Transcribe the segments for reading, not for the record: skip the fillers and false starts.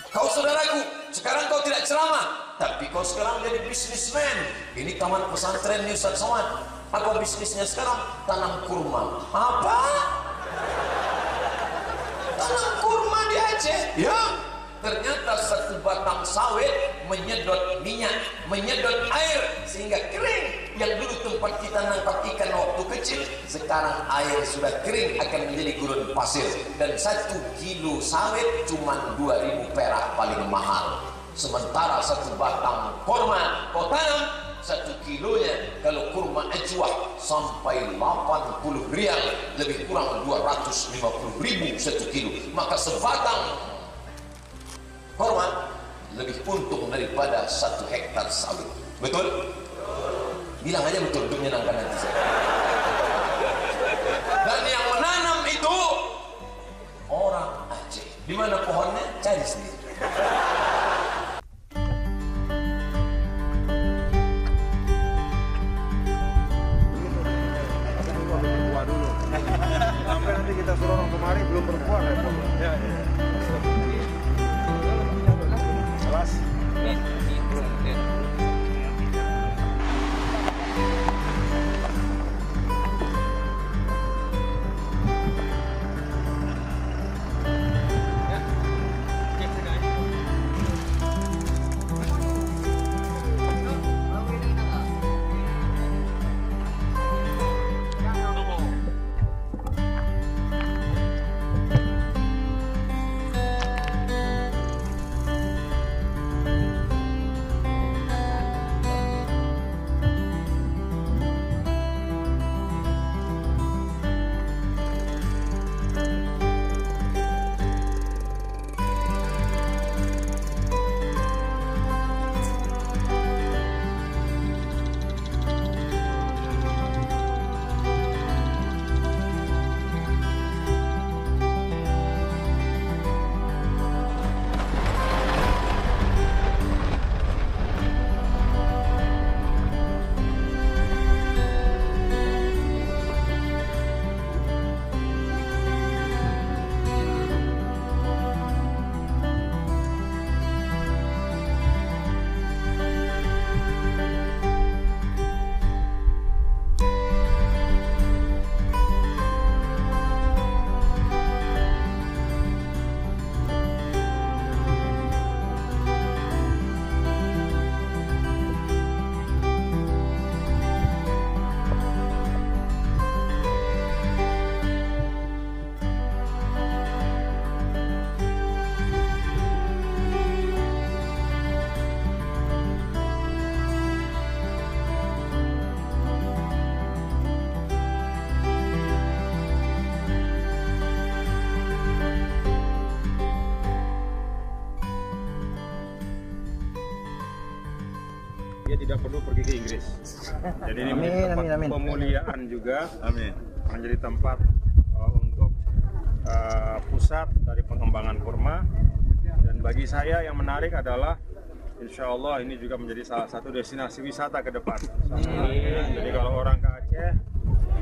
Kau saudaraku, sekarang kau tidak ceramah, tapi kau sekarang jadi bisnismen. Ini taman pesantren nih Ustaz Somad. Apa bisnisnya sekarang? Tanam kurma. Apa? Tanam kurma di Aceh? Ya. Ternyata satu batang sawit menyedot minyak, menyedot air sehingga kering. Yang dulu tempat kita nangkap ikan waktu kecil, sekarang air sudah kering akan menjadi gurun pasir. Dan 1 kilo sawit cuma 2.000 perak paling mahal. Sementara satu batang kurma kau tanam, 1 kilonya kalau kurma ajwa sampai 80 rial, lebih kurang 250.000 1 kilo. Maka sebatang kurma lebih untung daripada 1 hektar sawit. Betul? Bilang aja betul untuk menyenangkan hati saya. Dan yang menanam itu orang Aceh. Di mana pohonnya? Cari sendiri. Sampai nanti kita suruh orang kemari belum berpuan ya. Kelas. Dia tidak perlu pergi ke Inggris. Jadi ini menjadi tempat pemuliaan juga. Amin. Menjadi tempat untuk pusat dari pengembangan kurma. Dan bagi saya yang menarik adalah, insya Allah ini juga menjadi salah satu destinasi wisata ke depan. Jadi kalau orang ke Aceh,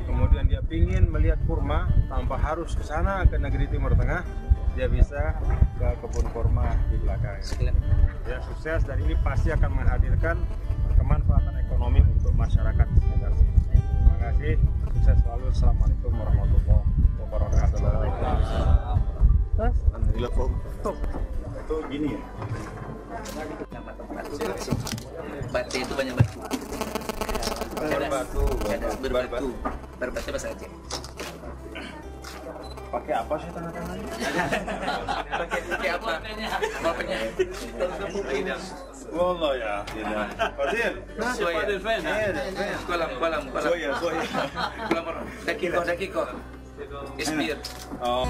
kemudian dia ingin melihat kurma tanpa harus ke sana ke negeri Timur Tengah, dia bisa ke kebun kurma di belakang. Ya, sukses, dan ini pasti akan menghadirkan kemanfaatan ekonomi untuk masyarakat sekitar sini. Terima kasih, sukses selalu. Assalamualaikum warahmatullahi wabarakatuh. Alhamdulillah, Pak. Itu gini ya. Batu itu banyak batu. Berbatu. Berbatu. Berbatu bahasa Aceh. Pakai apa sih tanda-tandanya? Pakai apa? Bapaknya. Wallah ya, tidak. Fadil. Kolam. Soya. Kolam. Dakiko. Isbir. Oh.